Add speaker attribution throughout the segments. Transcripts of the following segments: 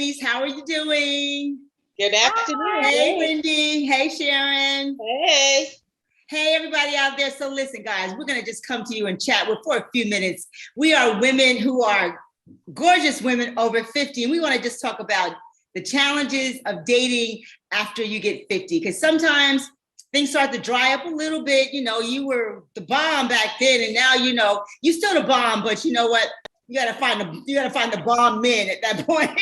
Speaker 1: ladies. How are you doing?
Speaker 2: Good afternoon.
Speaker 1: Hey, Wendy. Hey, Sharon.
Speaker 2: Hey.
Speaker 1: Hey, everybody out there. So listen, guys, we're going to just come to you and chat for a few minutes. We are women who are gorgeous women over 50, and we want to just talk about the challenges of dating after you get 50, because sometimes things start to dry up a little bit. You know, you were the bomb back then, and now, you know, you still the bomb, but you know what? You gotta find the bomb men at that point.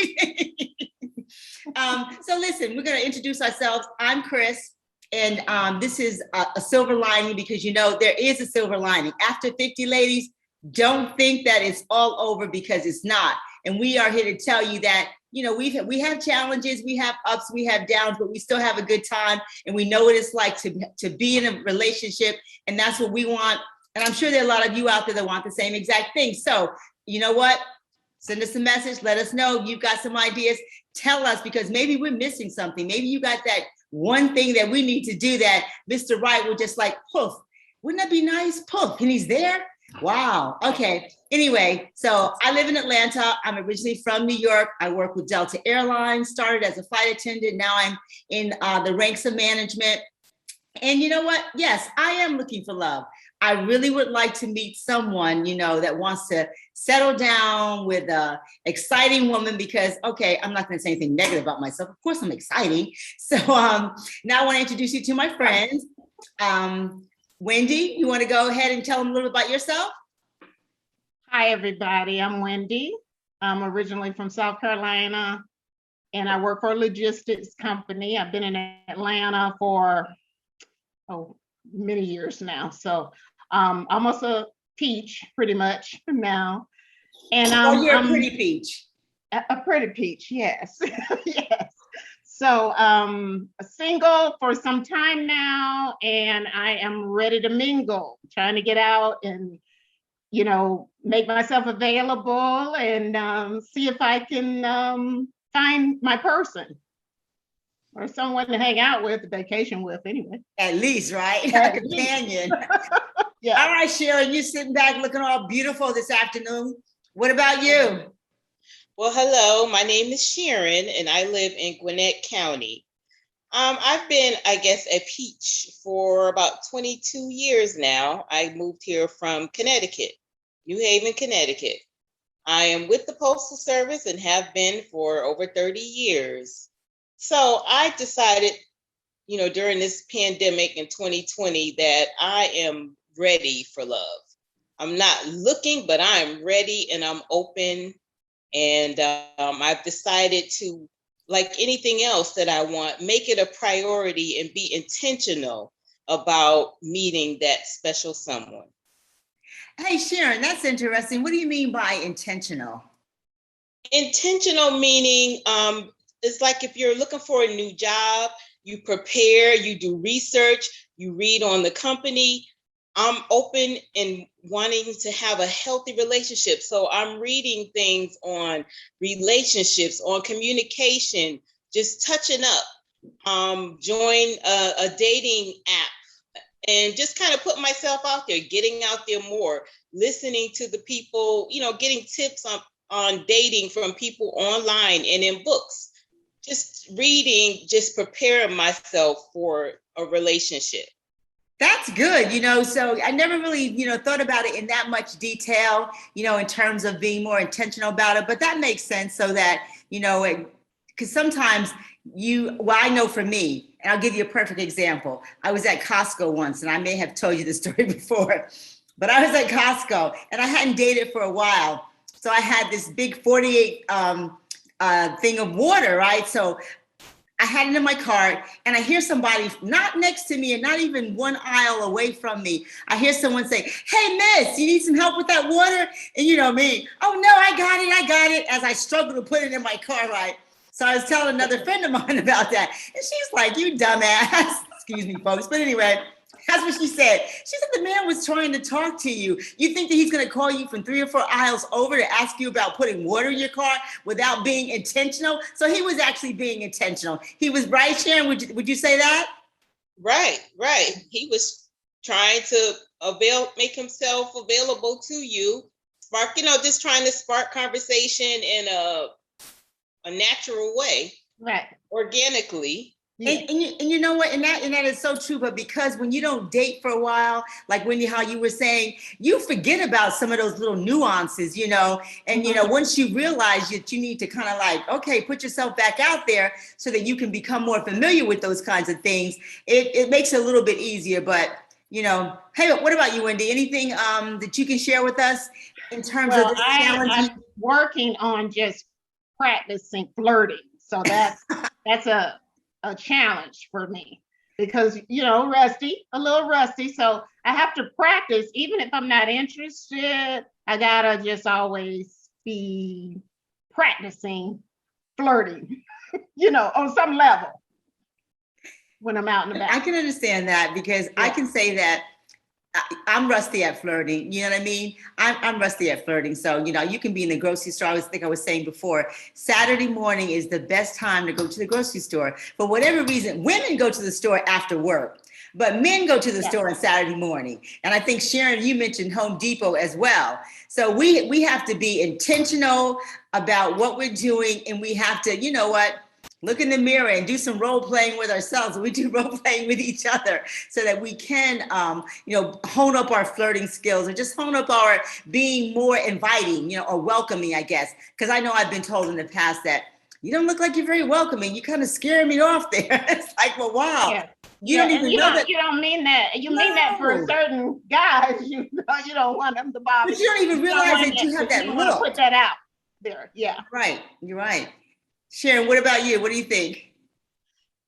Speaker 1: So listen, we're gonna introduce ourselves. I'm Chris, and this is a silver lining, because you know there is a silver lining. After 50, ladies, don't think that it's all over, because it's not. And we are here to tell you that, you know, we have challenges, we have ups, we have downs, but we still have a good time, and we know what it's like to be in a relationship, and that's what we want. And I'm sure there are a lot of you out there that want the same exact thing. So you know what? Send us a message. Let us know you've got some ideas. Tell us, because maybe we're missing something. Maybe you got that one thing that we need to do that Mr. Right will just like, poof. Wouldn't that be nice? Poof. And he's there. Wow. Okay. Anyway, so I live in Atlanta. I'm originally from New York. I work with Delta Airlines, started as a flight attendant. Now I'm in the ranks of management. And you know what? Yes, I am looking for love. I really would like to meet someone, you know, that wants to settle down with a exciting woman, because, okay, I'm not going to say anything negative about myself. Of course, I'm exciting. So now I want to introduce you to my friends. Wendy, you want to go ahead and tell them a little bit about yourself?
Speaker 3: Hi, everybody. I'm Wendy. I'm originally from South Carolina, and I work for a logistics company. I've been in Atlanta for many years now. So almost a peach, pretty much now. And
Speaker 1: you're a pretty peach.
Speaker 3: A pretty peach, yes. Yes. So single for some time now, and I am ready to mingle, trying to get out and, you know, make myself available and see if I can find my person. Or someone to hang out with, vacation with, anyway.
Speaker 1: At least, right? A companion. Yeah. All right, Sharon, you sitting back looking all beautiful this afternoon. What about you?
Speaker 2: Well, hello. My name is Sharon, and I live in Gwinnett County. I've been, I guess, a peach for about 22 years now. I moved here from Connecticut, New Haven, Connecticut. I am with the Postal Service and have been for over 30 years. So I decided, you know, during this pandemic in 2020 that I am ready for love. I'm not looking, but I'm ready and I'm open. And I've decided to, like anything else that I want, make it a priority and be intentional about meeting that special someone.
Speaker 1: Hey, Sharon, that's interesting. What do you mean by intentional?
Speaker 2: Intentional meaning, it's like if you're looking for a new job, you prepare, you do research, you read on the company. I'm open and wanting to have a healthy relationship. So I'm reading things on relationships, on communication, just touching up, join a dating app, and just kind of put myself out there, getting out there more, listening to the people, you know, getting tips on dating from people online and in books. Just reading, just preparing myself for a relationship.
Speaker 1: That's good. You know, so I never really, you know, thought about it in that much detail, you know, in terms of being more intentional about it. But that makes sense, so that, you know, because sometimes I know for me, and I'll give you a perfect example. I was at Costco once, and I may have told you this story before, but I was at Costco and I hadn't dated for a while. So I had this big 48 thing of water, right? So I had it in my cart, and I hear somebody not next to me and not even one aisle away from me. I hear someone say, "Hey, miss, you need some help with that water?" And you know me, "Oh no, I got it," as I struggle to put it in my car, right? So I was telling another friend of mine about that, and she's like, "You dumbass." Excuse me, folks. But anyway, that's what she said. She said the man was trying to talk to you. You think that he's going to call you from 3 or 4 aisles over to ask you about putting water in your car without being intentional? So he was actually being intentional. He was right, Sharon. Would you say that?
Speaker 2: Right. He was trying to make himself available to you. Spark, you know, just trying to spark conversation in a a natural way,
Speaker 3: Right.
Speaker 2: organically.
Speaker 3: Yeah.
Speaker 1: And you know what? And that is so true. But because when you don't date for a while, like Wendy, how you were saying, you forget about some of those little nuances, you know. And you know, once you realize that you need to kind of like, okay, put yourself back out there so that you can become more familiar with those kinds of things, it makes it a little bit easier. But you know, hey, what about you, Wendy? Anything that you can share with us in terms of
Speaker 3: Well,
Speaker 1: this challenge?
Speaker 3: I'm working on just practicing flirting. So that's a challenge for me because, you know, a little rusty. So I have to practice, even if I'm not interested, I gotta just always be practicing flirting, you know, on some level when I'm out and about.
Speaker 1: I can understand that because I can say that I'm rusty at flirting. You know what I mean? I'm rusty at flirting. So, you know, you can be in the grocery store. I was saying before, Saturday morning is the best time to go to the grocery store. For whatever reason, women go to the store after work, but men go to the store on Saturday morning. And I think, Sharon, you mentioned Home Depot as well. So we have to be intentional about what we're doing. And we have to, you know what? Look in the mirror and do some role playing with ourselves. We do role playing with each other so that we can, you know, hone up our flirting skills or just hone up our being more inviting, you know, or welcoming, I guess. Because I know I've been told in the past that you don't look like you're very welcoming. You kind of scare me off there. It's like, well, wow.
Speaker 3: Yeah.
Speaker 1: You don't even know that.
Speaker 3: You don't mean that. You mean that for certain guys. You know, you don't want them to bother.
Speaker 1: But you don't even realize that you have that
Speaker 3: look.
Speaker 1: look.
Speaker 3: Want to put that out there. Yeah.
Speaker 1: Right. You're right. Sharon, what about you? What do you think?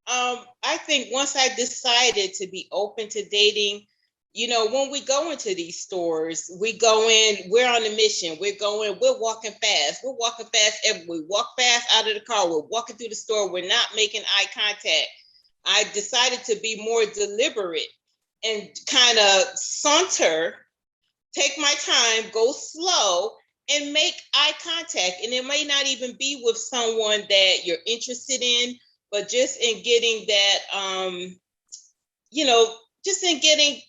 Speaker 2: I think once I decided to be open to dating, you know, when we go into these stores, we go in, we're on a mission. We're walking fast. We're walking fast. We walk fast out of the car. We're walking through the store. We're not making eye contact. I decided to be more deliberate and kind of saunter, take my time, go slow, and make eye contact. And it may not even be with someone that you're interested in, but just in getting that, you know, just in getting,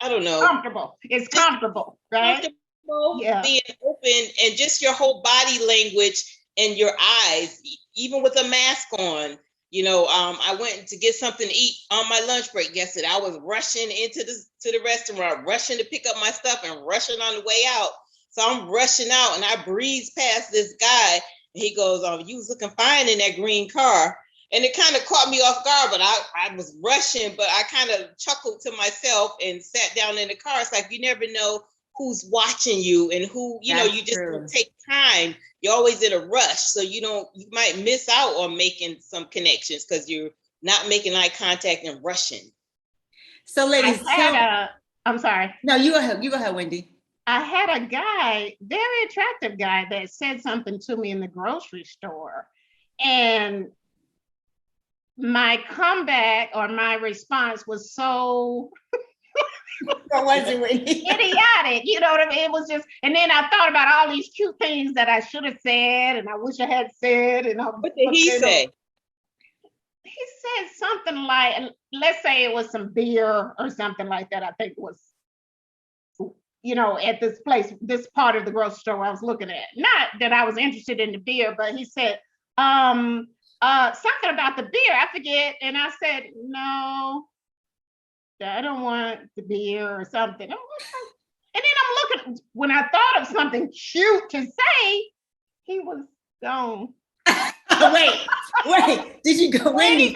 Speaker 2: I don't know.
Speaker 3: Comfortable. It's comfortable, right?
Speaker 2: Comfortable, being open, and just your whole body language and your eyes, even with a mask on. You know, I went to get something to eat on my lunch break yesterday. I was rushing into the restaurant, rushing to pick up my stuff and rushing on the way out. So I'm rushing out and I breeze past this guy and he goes, you was looking fine in that green car. And it kind of caught me off guard, but I was rushing, but I kind of chuckled to myself and sat down in the car. It's like, you never know who's watching you and who, you know, you just take time. You're always in a rush. So you might miss out on making some connections because you're not making eye contact and rushing.
Speaker 1: So ladies,
Speaker 3: I'm sorry.
Speaker 1: No, you go ahead, Wendy.
Speaker 3: I had a guy, very attractive guy, that said something to me in the grocery store. And my comeback or my response was so idiotic, you know what I mean? It was just, and then I thought about all these cute things that I should have said and I wish I had said. And
Speaker 2: what did he say?
Speaker 3: He said something like, let's say it was some beer or something like that. I think it was, you know, at this place, this part of the grocery store I was looking at. Not that I was interested in the beer, but he said something about the beer. I forget. And I said, no, I don't want the beer or something. And then I'm looking, when I thought of something cute to say, he was gone.
Speaker 1: Wait, did you go, Wendy?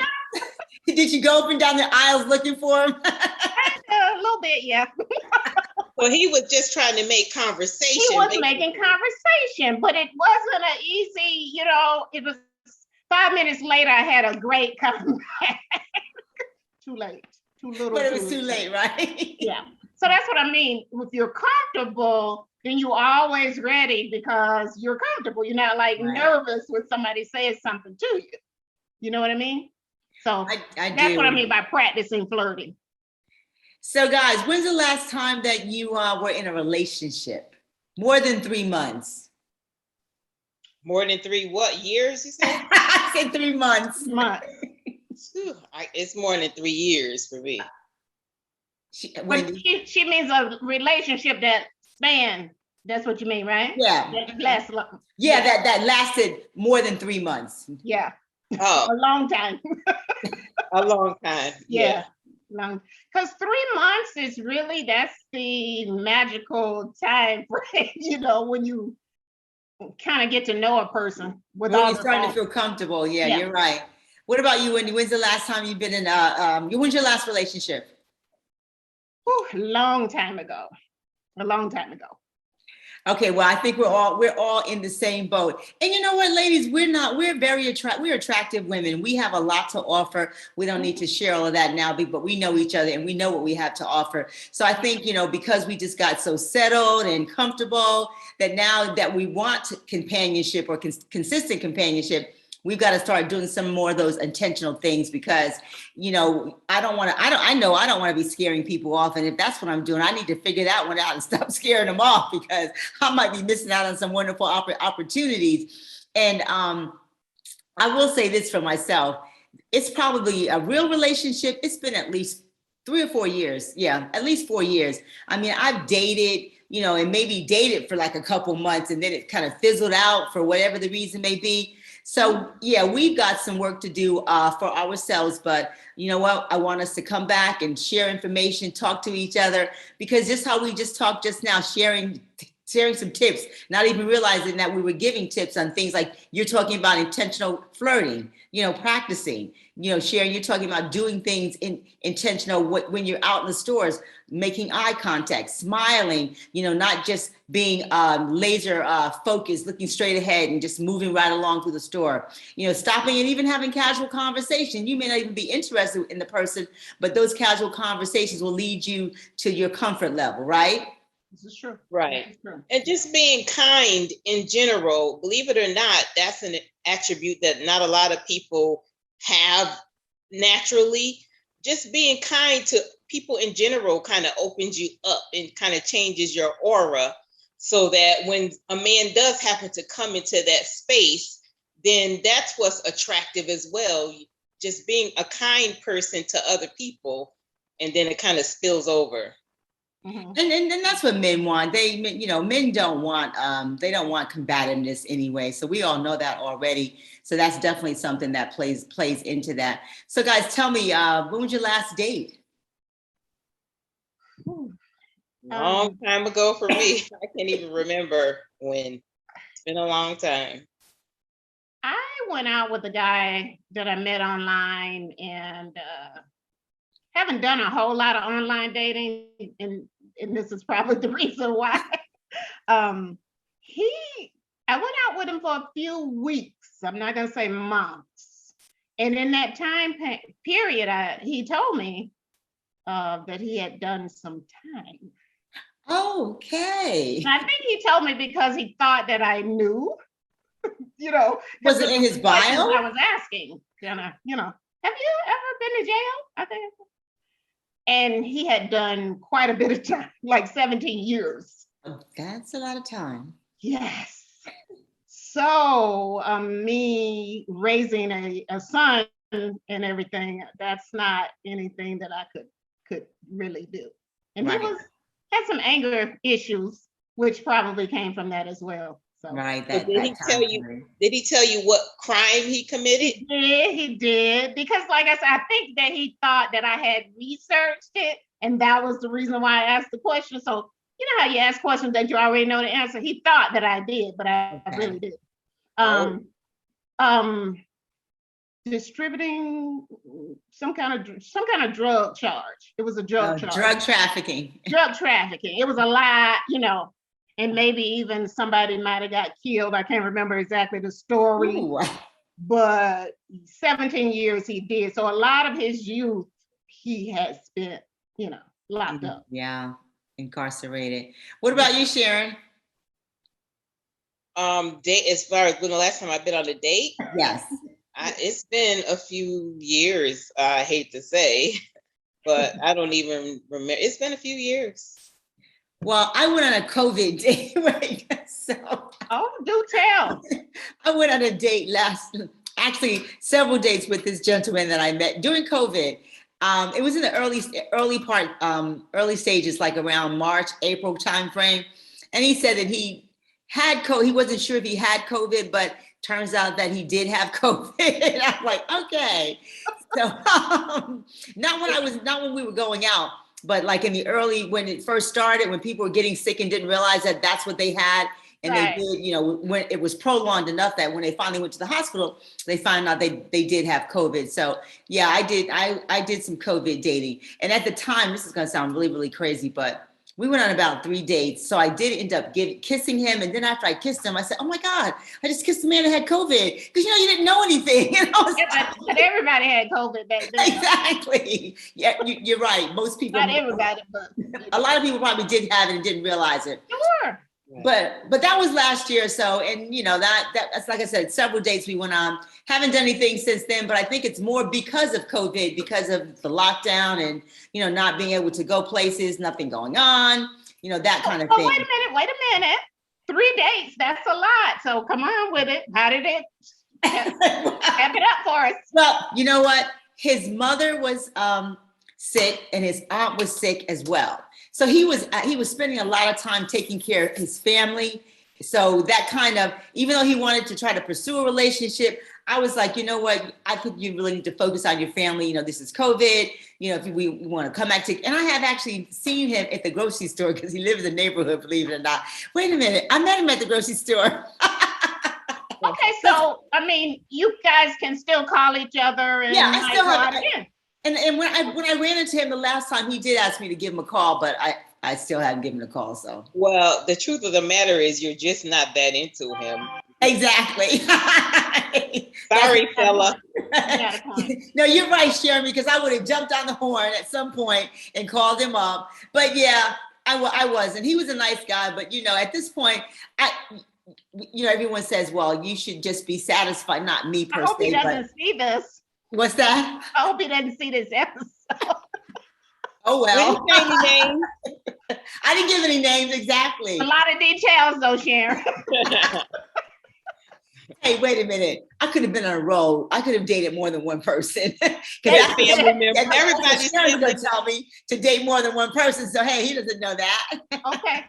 Speaker 1: Did you go up and down the aisles looking for him?
Speaker 3: A little bit, yeah.
Speaker 2: Well, he was just trying to make conversation.
Speaker 3: He was making conversation, but it wasn't an easy, you know, it was 5 minutes later, I had a great comeback. Too late, too little.
Speaker 1: But it was too late, right?
Speaker 3: Yeah. So that's what I mean. If you're comfortable, then you're always ready because you're comfortable. You're not like nervous when somebody says something to you. You know what I mean? So that's what I mean by practicing flirting.
Speaker 1: So guys, when's the last time that you were in a relationship? More than 3 months.
Speaker 2: More than 3 what years, you said?
Speaker 1: I said 3 months.
Speaker 2: It's more than 3 years for me.
Speaker 3: She means a relationship that spans That's what you mean, right?
Speaker 1: Yeah.
Speaker 3: That lasts long.
Speaker 1: Yeah, that lasted more than 3 months.
Speaker 3: Yeah,
Speaker 2: Oh,
Speaker 3: a long time.
Speaker 2: a long time.
Speaker 3: Yeah, long. Because 3 months is really, that's the magical time frame, when you kind of get to know a person
Speaker 1: When
Speaker 3: without
Speaker 1: you're starting to feel comfortable. Yeah,
Speaker 3: Yeah.
Speaker 1: you're right. What about you, Wendy? When's the last time you've been in when's your last relationship?
Speaker 3: long time ago. A long time ago.
Speaker 1: Okay, well, I think we're all in the same boat. And you know what, ladies, we're attractive women. We have a lot to offer. We don't need to share all of that now, but we know each other and we know what we have to offer. So I think, because we just got so settled and comfortable that now that we want companionship or consistent companionship, we've got to start doing some more of those intentional things because, I know I don't want to be scaring people off. And if that's what I'm doing, I need to figure that one out and stop scaring them off because I might be missing out on some wonderful opportunities. And I will say this for myself. It's probably a real relationship. It's been at least 3 or 4 years. Yeah, at least 4 years. I mean, I've dated, and maybe dated for like a couple months and then it kind of fizzled out for whatever the reason may be. So yeah, we've got some work to do for ourselves, but you know what? I want us to come back and share information, talk to each other, because just how we just talked just now, sharing some tips, not even realizing that we were giving tips on things like you're talking about intentional flirting, practicing, sharing, you're talking about doing things intentional when you're out in the stores, making eye contact, smiling, not just being laser focused, looking straight ahead and just moving right along through the store, stopping and even having casual conversation. You may not even be interested in the person, but those casual conversations will lead you to your comfort level, right?
Speaker 3: This is true.
Speaker 2: Right.
Speaker 3: This is true.
Speaker 2: And just being kind in general, believe it or not, that's an attribute that not a lot of people have naturally. Just being kind to people in general kind of opens you up and kind of changes your aura so that when a man does happen to come into that space, then that's what's attractive as well. Just being a kind person to other people, and then it kind of spills over.
Speaker 3: Mhm.
Speaker 1: And that's what men want. Men don't want combativeness anyway. So we all know that already. So that's definitely something that plays into that. So guys, tell me, when was your last date?
Speaker 2: Long time ago for me. I can't even remember when. It's been a long time.
Speaker 3: I went out with a guy that I met online and haven't done a whole lot of online dating, and this is probably the reason why. I went out with him for a few weeks. I'm not gonna say months. And in that time period, he told me that he had done some time.
Speaker 1: Okay.
Speaker 3: And I think he told me because he thought that I knew,
Speaker 1: Was it in his bio?
Speaker 3: I was asking, have you ever been to jail? I think. And he had done quite a bit of time, like 17 years.
Speaker 1: Oh, that's a lot of time.
Speaker 3: Yes. So me raising a son and everything, that's not anything that I could really do. And
Speaker 1: Right.
Speaker 3: he had some anger issues, which probably came from that as well. So.
Speaker 1: Right.
Speaker 2: So did he tell you what crime he committed?
Speaker 3: Yeah, he did. Because like I said, I think that he thought that I had researched it, and that was the reason why I asked the question. So you know how you ask questions that you already know the answer. He thought that I did, but I really did. Distributing some kind of drug charge. It was a drug charge.
Speaker 1: Drug trafficking.
Speaker 3: Drug trafficking. It was a lie, and maybe even somebody might have got killed. I can't remember exactly the story.
Speaker 1: Ooh.
Speaker 3: But 17 years he did. So a lot of his youth he had spent, locked up.
Speaker 1: Yeah, incarcerated. What about you, Sharon?
Speaker 2: Date as far as when the last time I've been on a date?
Speaker 1: Yes.
Speaker 2: It's been a few years, I hate to say, but I don't even remember. It's been a few years.
Speaker 1: Well, I went on a COVID date, right? So.
Speaker 3: Oh, do tell.
Speaker 1: I went on a date actually several dates with this gentleman that I met during COVID. It was in the early stages, like around March, April timeframe. And he said that he had COVID. He wasn't sure if he had COVID, but turns out that he did have COVID. And I'm like, okay. So not when we were going out, but like in the early, when it first started, when people were getting sick and didn't realize that that's what they had. And
Speaker 3: Right.
Speaker 1: they did, you know, when it was prolonged enough that when they finally went to the hospital, they found out they did have COVID. So yeah, I did some COVID dating. And at the time, this is gonna sound really, really crazy, but we went on about 3 dates. So I did end up kissing him. And then after I kissed him, I said, oh my God, I just kissed a man that had COVID. Because, you know, you didn't know anything. And I was
Speaker 3: Yeah, but everybody had COVID back then.
Speaker 1: exactly. Yeah, you're right. Most people,
Speaker 3: Not everybody, but
Speaker 1: a lot of people probably did have it and didn't realize it.
Speaker 3: sure.
Speaker 1: But that was last year or so. And, you know, that's like I said, several dates we went on. Haven't done anything since then, but I think it's more because of COVID, because of the lockdown and, you know, not being able to go places, nothing going on, you know, that kind of
Speaker 3: Oh,
Speaker 1: thing.
Speaker 3: wait a minute. 3 dates, that's a lot. So come on with it. How did it wrap it up for us?
Speaker 1: Well, you know what? His mother was sick and his aunt was sick as well. So he was spending a lot of time taking care of his family. So that kind of, even though he wanted to try to pursue a relationship, I was like, you know what? I think you really need to focus on your family. You know, this is COVID. You know, if we want to come back to, and I have actually seen him at the grocery store because he lives in the neighborhood, believe it or not. Wait a minute. I met him at the grocery store.
Speaker 3: Okay, so I mean, you guys can still call each other and
Speaker 1: Yeah, I still
Speaker 3: go
Speaker 1: have
Speaker 3: out again.
Speaker 1: And when I ran into him the last time, he did ask me to give him a call, but I still haven't given him a call. So
Speaker 2: Well, the truth of the matter is you're just not that into him.
Speaker 1: exactly.
Speaker 2: Sorry, fella.
Speaker 3: Got a point.
Speaker 1: No, you're right, Sharon, because I would have jumped on the horn at some point and called him up. But yeah, I was, and he was a nice guy. But you know, at this point, everyone says, well, you should just be satisfied. Not me
Speaker 3: I
Speaker 1: per
Speaker 3: hope he
Speaker 1: se, but
Speaker 3: doesn't see this.
Speaker 1: what's that?
Speaker 3: I hope he doesn't see this episode.
Speaker 1: Oh
Speaker 2: We
Speaker 1: well.
Speaker 2: didn't say any names.
Speaker 1: I didn't give any names exactly.
Speaker 3: A lot of details though, Sharon.
Speaker 1: Hey, wait a minute. I could have been on a roll. I could have dated more than one person.
Speaker 2: That's family member.
Speaker 1: Everybody's
Speaker 2: Everybody's
Speaker 1: going
Speaker 2: family.
Speaker 1: to tell me to date more than one person. So, hey, he doesn't know that.
Speaker 3: Okay,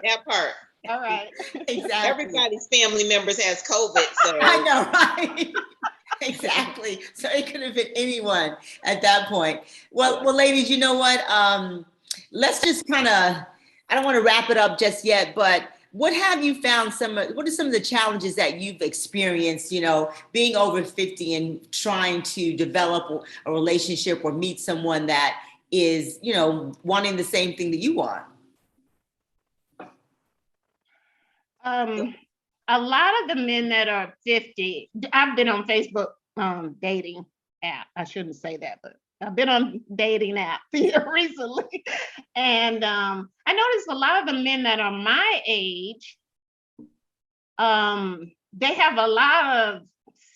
Speaker 2: That part.
Speaker 3: all right.
Speaker 1: Exactly.
Speaker 2: Everybody's family members has COVID, so
Speaker 1: I know, right? Exactly. So it could have been anyone at that point. Well, ladies, you know what? Let's just kind of, I don't want to wrap it up just yet, but what have you found what are some of the challenges that you've experienced, you know, being over 50 and trying to develop a relationship or meet someone that is, you know, wanting the same thing that you want?
Speaker 3: A lot of the men that are 50, I've been on Facebook dating app. I shouldn't say that, but I've been on dating app here recently. And I noticed a lot of the men that are my age, they have a lot of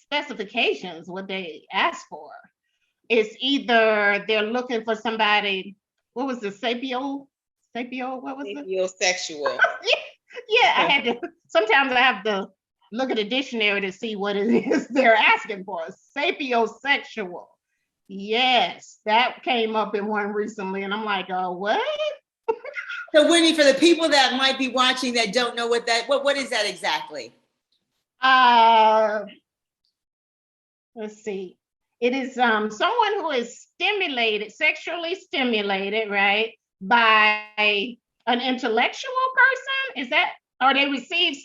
Speaker 3: specifications what they ask for. It's either they're looking for somebody, what was the sapio? What was it?
Speaker 2: sapiosexual.
Speaker 3: Yeah, sometimes I have to look at a dictionary to see what it is they're asking for. Sapiosexual. Yes, that came up in one recently, and I'm like, what?
Speaker 1: So, Wendy, for the people that might be watching that don't know what is that exactly?
Speaker 3: Let's see. It is someone who is sexually stimulated, right, by an intellectual person. Is that, or they receive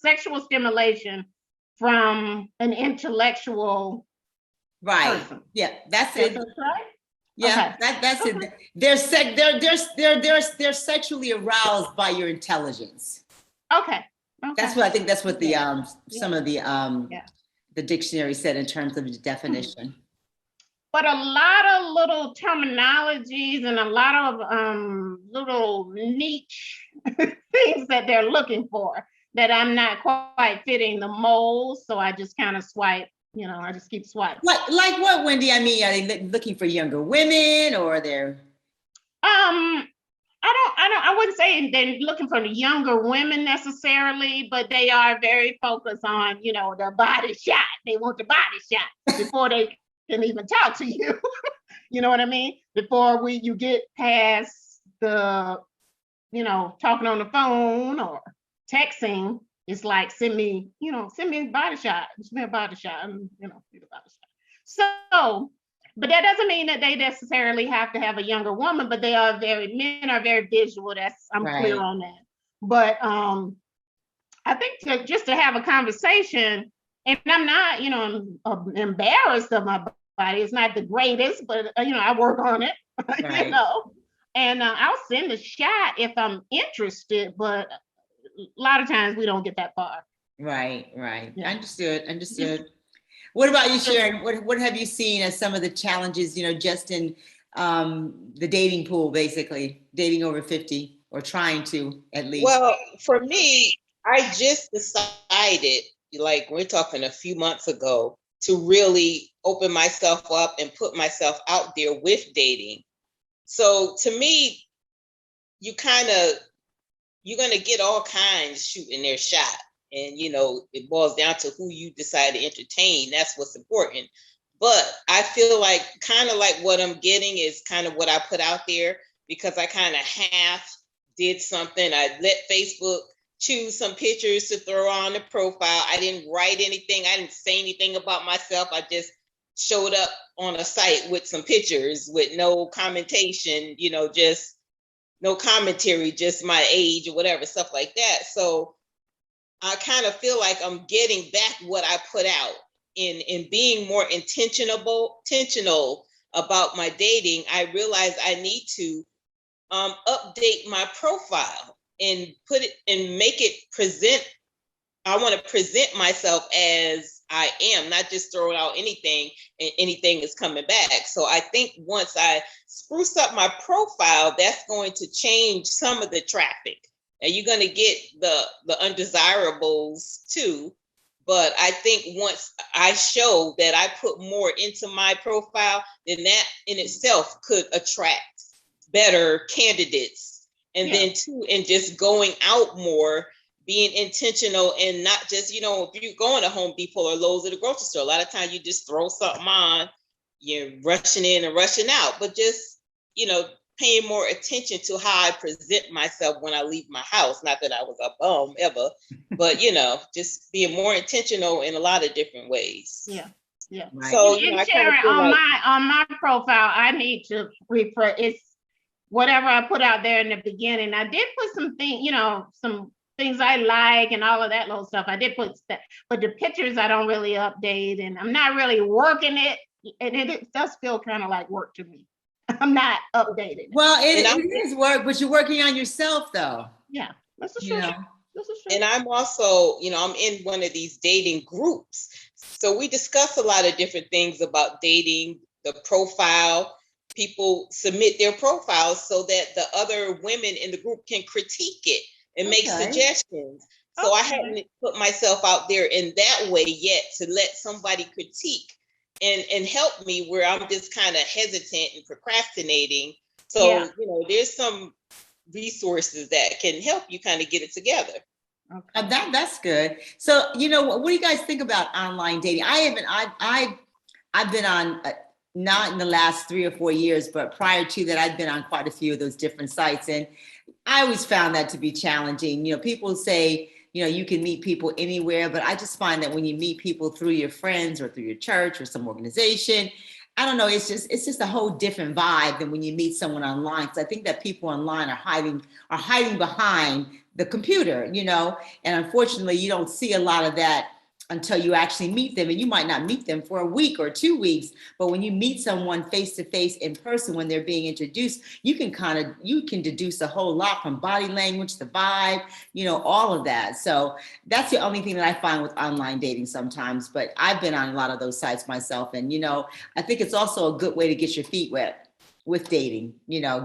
Speaker 3: sexual stimulation from an intellectual
Speaker 1: right
Speaker 3: person.
Speaker 1: Yeah, that's it.
Speaker 3: That's right.
Speaker 1: Yeah,
Speaker 3: Okay.
Speaker 1: that's
Speaker 3: Okay.
Speaker 1: it. They're sexually aroused by your intelligence.
Speaker 3: Okay.
Speaker 1: That's what I think. That's what the some of the
Speaker 3: Yeah.
Speaker 1: the dictionary said in terms of the definition.
Speaker 3: But a lot of little terminologies and a lot of little niche things that they're looking for that I'm not quite fitting the mold. So I just kind of swipe, I just keep swiping.
Speaker 1: Like what, Wendy? I mean, are they looking for younger women, or they're?
Speaker 3: I wouldn't say they're looking for the younger women necessarily, but they are very focused on, the body shot. They want the body shot before they can even talk to you. You know what I mean? Before you get past the talking on the phone or texting, it's like, send me a body shot. Send me a body shot. And, need a body shot. So, but that doesn't mean that they necessarily have to have a younger woman, but men are very visual. I'm clear on that. But I think just to have a conversation, and I'm not, I'm embarrassed of my body. It's not the greatest, but I work on it,
Speaker 1: Right.
Speaker 3: and I'll send a shot if I'm interested, but a lot of times we don't get that far.
Speaker 1: Right.
Speaker 3: Yeah.
Speaker 1: Understood. What about you, Sharon? What have you seen as some of the challenges, just in the dating pool, basically dating over 50 or trying to at least?
Speaker 2: Well, for me, I just decided, like we're talking a few months ago, to really open myself up and put myself out there with dating. So to me, you're going to get all kinds shooting their shot. And, it boils down to who you decide to entertain. That's what's important. But I feel like kind of like what I'm getting is kind of what I put out there, because I kind of half did something. I let Facebook choose some pictures to throw on the profile. I didn't write anything. I didn't say anything about myself. I just showed up on a site with some pictures with no commentation, just no commentary, just my age or whatever, stuff like that. So I kind of feel like I'm getting back what I put out in being more intentional about my dating. I realized I need to update my profile and put it and make it present. I want to present myself as I am, not just throwing out anything and anything is coming back. So I think once I spruce up my profile, that's going to change some of the traffic. And you're going to get the undesirables too. But I think once I show that I put more into my profile, then that in itself could attract better candidates. And then too, and just going out more, being intentional and not just, if you're going to Home Depot or Lowe's or the grocery store, a lot of times you just throw something on, you're rushing in and rushing out, but just, paying more attention to how I present myself when I leave my house. Not that I was a bum ever, but just being more intentional in a lot of different ways.
Speaker 3: Yeah.
Speaker 1: Right.
Speaker 2: So
Speaker 3: and Sharon, on my profile, I need to refer. It's whatever I put out there in the beginning. I did put some things I like and all of that little stuff. I did put that, but the pictures I don't really update, and I'm not really working it, and it does feel kind of like work to me. I'm not updated.
Speaker 1: Well, it is work, but you're working on yourself, though.
Speaker 3: Yeah, that's true.
Speaker 2: And I'm also, I'm in one of these dating groups. So we discuss a lot of different things about dating, the profile. People submit their profiles so that the other women in the group can critique it and make suggestions. So I hadn't put myself out there in that way yet to let somebody critique and help me where I'm just kind of hesitant and procrastinating. So, there's some resources that can help you kind of get it together.
Speaker 1: Okay. That's good. So, what do you guys think about online dating? I've been on, not in the last 3 or 4 years, but prior to that, I'd been on quite a few of those different sites. And I always found that to be challenging. People say, you can meet people anywhere, but I just find that when you meet people through your friends or through your church or some organization, I don't know, it's just a whole different vibe than when you meet someone online. Because I think that people online are hiding behind the computer, and unfortunately you don't see a lot of that until you actually meet them, and you might not meet them for a week or 2 weeks, but when you meet someone face to face in person, when they're being introduced, you can deduce a whole lot from body language, the vibe, all of that. So that's the only thing that I find with online dating sometimes, but I've been on a lot of those sites myself. And, I think it's also a good way to get your feet wet with dating,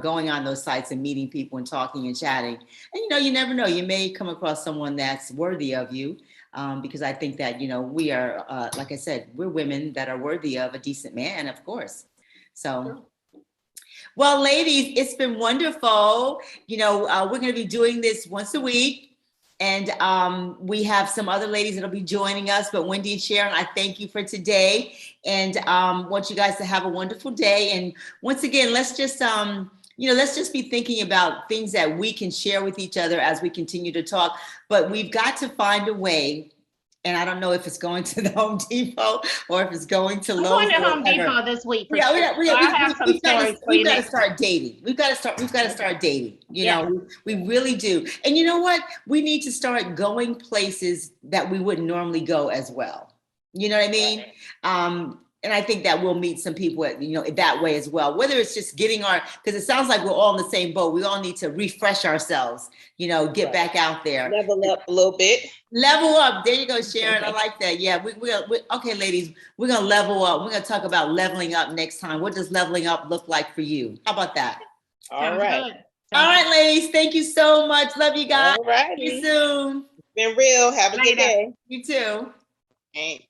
Speaker 1: going on those sites and meeting people and talking and chatting. And, you never know, you may come across someone that's worthy of you. Because I think that, we are, like I said, we're women that are worthy of a decent man, of course. So, well, ladies, it's been wonderful. We're going to be doing this once a week. And we have some other ladies that'll be joining us. But Wendy and Sharon, I thank you for today. And want you guys to have a wonderful day. And once again, let's just, let's just be thinking about things that we can share with each other as we continue to talk. But we've got to find a way. And I don't know if it's going to the Home Depot or if it's going to
Speaker 3: I'm
Speaker 1: Lowe's.
Speaker 3: going to
Speaker 1: or
Speaker 3: Home
Speaker 1: whatever.
Speaker 3: Depot this week for
Speaker 1: Yeah,
Speaker 3: sure. So I have some stories for you
Speaker 1: we've got to
Speaker 3: next
Speaker 1: start dating. We've got to start dating. We really do. And you know what? We need to start going places that we wouldn't normally go as well. You know what I mean? And I think that we'll meet some people, that way as well. Whether it's just getting because it sounds like we're all in the same boat. We all need to refresh ourselves, get back out there.
Speaker 2: Level up a little bit.
Speaker 1: Level up. There you go, Sharon. I like that. Yeah, we okay, ladies, we're going to level up. We're going to talk about leveling up next time. What does leveling up look like for you? How about that?
Speaker 2: All right.
Speaker 1: All right, ladies. Thank you so much. Love you guys.
Speaker 2: All right.
Speaker 1: See you soon.
Speaker 2: Been real. Have a good day.
Speaker 1: You too.
Speaker 2: Thanks.